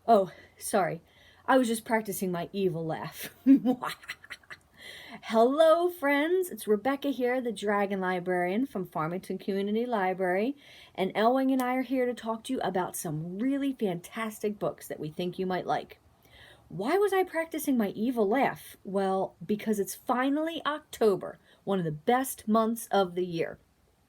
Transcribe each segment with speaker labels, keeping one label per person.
Speaker 1: Oh, sorry. I was just practicing my evil laugh. Hello, friends. It's Rebecca here, the Dragon Librarian from Farmington Community Library. And Elwing and I are here to talk to you about some really fantastic books that we think you might like. Why was I practicing my evil laugh? Well, because it's finally October, one of the best months of the year.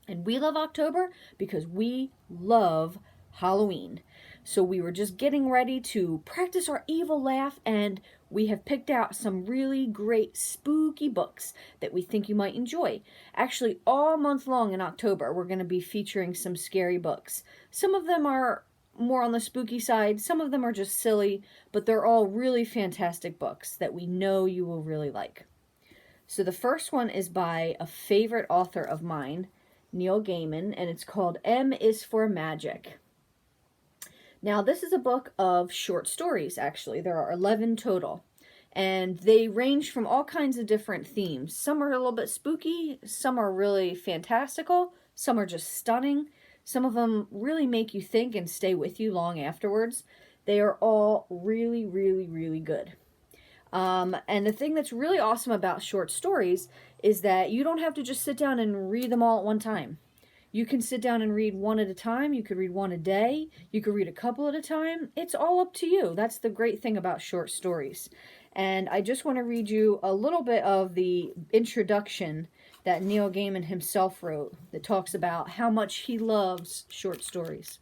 Speaker 1: And we love October because we love Halloween. So we were just getting ready to practice our evil laugh, and we have picked out some really great spooky books that we think you might enjoy. Actually, all month long in October, we're going to be featuring some scary books. Some of them are more on the spooky side, some of them are just silly, but they're all really fantastic books that we know you will really like. So the first one is by a favorite author of mine, Neil Gaiman, and it's called M is for Magic. Now, this is a book of short stories, actually. There are 11 total, and they range from all kinds of different themes. Some are a little bit spooky, some are really fantastical, some are just stunning. Some of them really make you think and stay with you long afterwards. They are all really, really, really good. And the thing that's really awesome about short stories is that you don't have to just sit down and read them all at one time. You can sit down and read one at a time. You could read one a day. You could read a couple at a time. It's all up to you. That's the great thing about short stories. And I just want to read you a little bit of the introduction that Neil Gaiman himself wrote that talks about how much he loves short stories.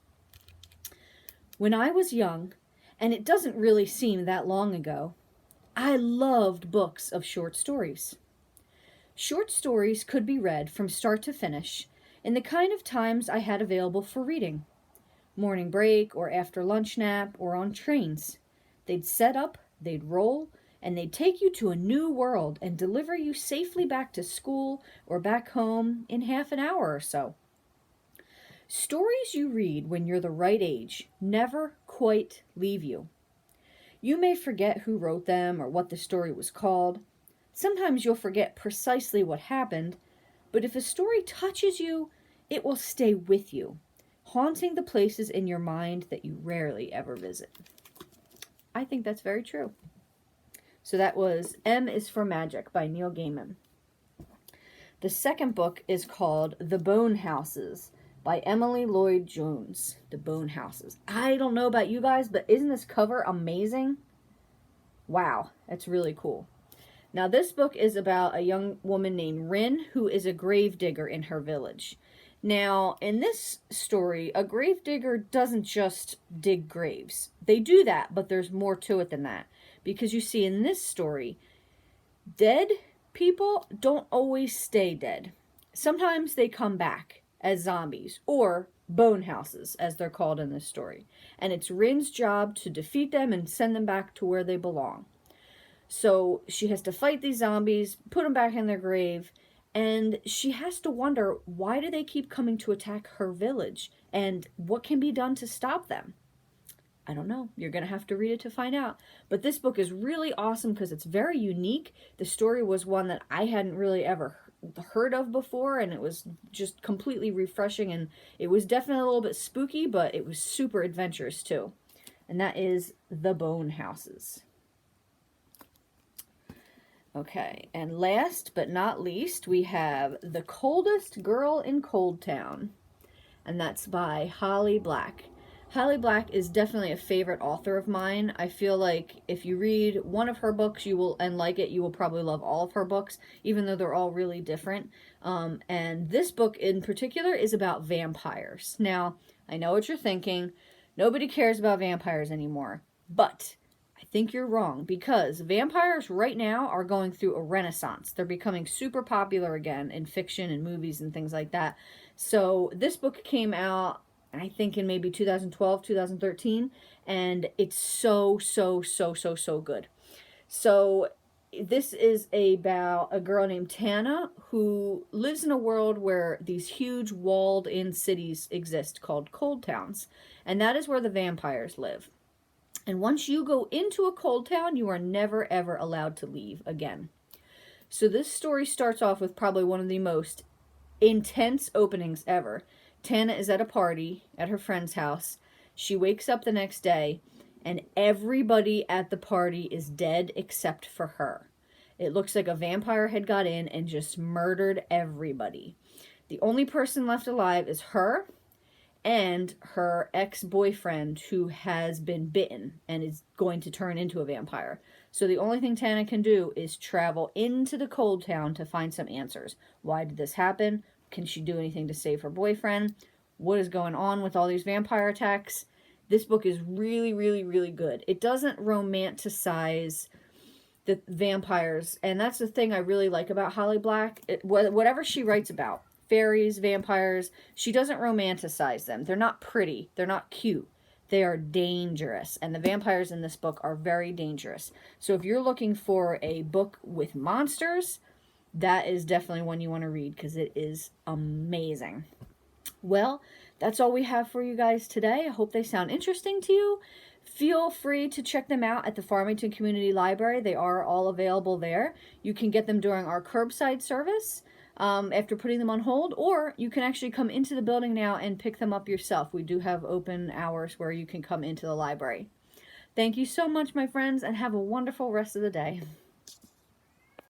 Speaker 1: When I was young, and it doesn't really seem that long ago, I loved books of short stories. Short stories could be read from start to finish in the kind of times I had available for reading. Morning break or after lunch nap or on trains. They'd set up, they'd roll, and they'd take you to a new world and deliver you safely back to school or back home in half an hour or so. Stories you read when you're the right age never quite leave you. You may forget who wrote them or what the story was called. Sometimes you'll forget precisely what happened, but if a story touches you, it will stay with you, haunting the places in your mind that you rarely ever visit. I think that's very true. So that was M is for Magic by Neil Gaiman. The second book is called The Bone Houses by Emily Lloyd-Jones. The Bone Houses. I don't know about you guys, but isn't this cover amazing? Wow, that's really cool. Now, this book is about a young woman named Rin who is a grave digger in her village. Now, in this story, a grave digger doesn't just dig graves. They do that, but there's more to it than that. Because you see, in this story, dead people don't always stay dead. Sometimes they come back as zombies, or bone houses, as they're called in this story. And it's Rin's job to defeat them and send them back to where they belong. So she has to fight these zombies, put them back in their grave, and she has to wonder, why do they keep coming to attack her village? And what can be done to stop them? I don't know. You're going to have to read it to find out. But this book is really awesome because it's very unique. The story was one that I hadn't really ever heard of before, and it was just completely refreshing, and it was definitely a little bit spooky, but it was super adventurous too. And that is The Bone Houses. Okay, and last but not least, we have The Coldest Girl in Coldtown, and that's by Holly Black. Holly Black is definitely a favorite author of mine. I feel like if you read one of her books and like it, you will probably love all of her books, even though they're all really different. And this book in particular is about vampires. Now, I know what you're thinking. Nobody cares about vampires anymore. But I think you're wrong, because vampires right now are going through a renaissance. They're becoming super popular again in fiction and movies and things like that. So this book came out, I think, in maybe 2012, 2013, and it's so good. So this is about a girl named Tana who lives in a world where these huge walled-in cities exist called Coldtowns, and that is where the vampires live. And once you go into a cold town, you are never ever allowed to leave again. So this story starts off with probably one of the most intense openings ever, Tana is at a party at her friend's house. She wakes up the next day, and everybody at the party is dead except for her. It looks like a vampire had got in and just murdered everybody. The only person left alive is her and her ex-boyfriend, who has been bitten and is going to turn into a vampire. So the only thing Tana can do is travel into the Coldtown to find some answers. Why did this happen? Can she do anything to save her boyfriend? What is going on with all these vampire attacks? This book is really, really, really good. It doesn't romanticize the vampires, and that's the thing I really like about Holly Black. Whatever she writes about, fairies, vampires, she doesn't romanticize them. They're not pretty. They're not cute. They are dangerous, and the vampires in this book are very dangerous. So if you're looking for a book with monsters, that is definitely one you want to read because it is amazing. Well, that's all we have for you guys today. I hope they sound interesting to you. Feel free to check them out at the Farmington Community Library. They are all available there. You can get them during our curbside service after putting them on hold, or you can actually come into the building now and pick them up yourself. We do have open hours where you can come into the library. Thank you so much, my friends, and have a wonderful rest of the day.